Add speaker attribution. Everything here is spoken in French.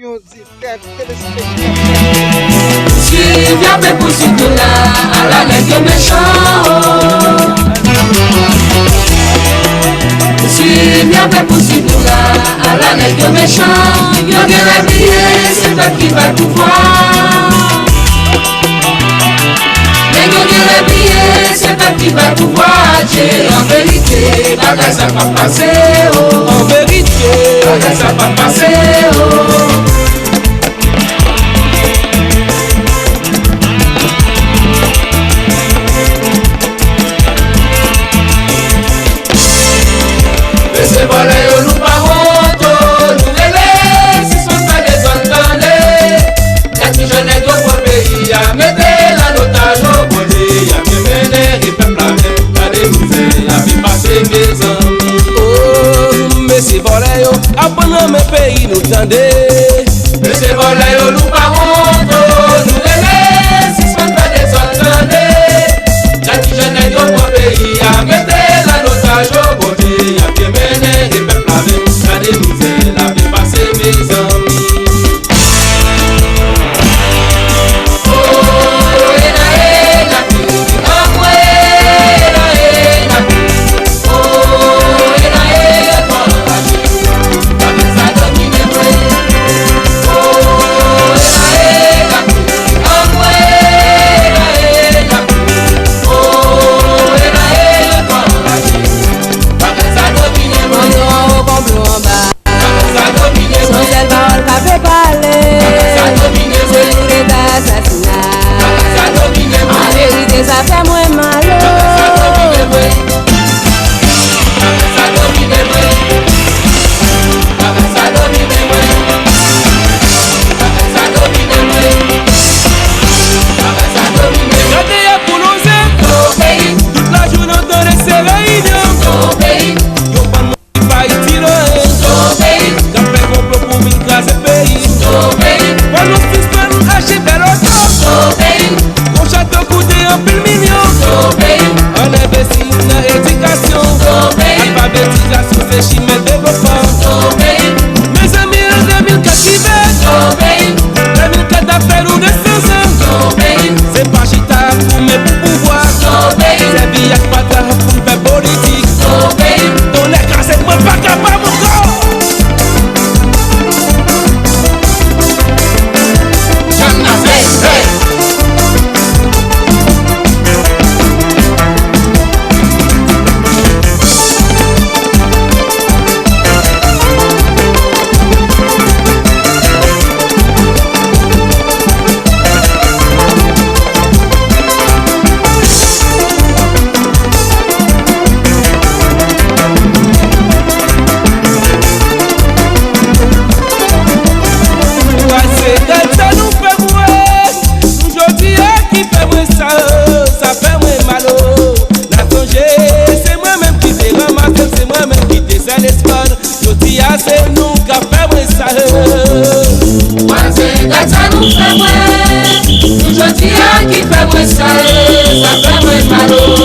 Speaker 1: music téléspectateurs.
Speaker 2: Si bien fait pour ce là, à la nègre méchant. Si bien fait pour ce là, à la nègre méchant. Y'a des réveillés, c'est toi qui va tout voir. Nègre des réveillés, c'est toi qui va tout voir. En vérité, bagage ça va passer.
Speaker 1: En vérité,
Speaker 2: bagage ça va passer. C'est volé, nous pas honte, nous les si sont pas des entendés. La petite jeunesse de pays a mettre la notage au body, a mené les peuples à déposer, a fait passer mes amis.
Speaker 1: oh, mais c'est volé, apprenons mes pays, nous tendez.
Speaker 2: Mais c'est volé, nous pas honte, nous les si sont pas des entendés. La petite jeunesse de pays a mettre la notage au body, a fait mené les peuples à déposer, a fait passer mes amis.
Speaker 3: Ça fait moins mal.
Speaker 2: Qui fait moins ça fait moins mal.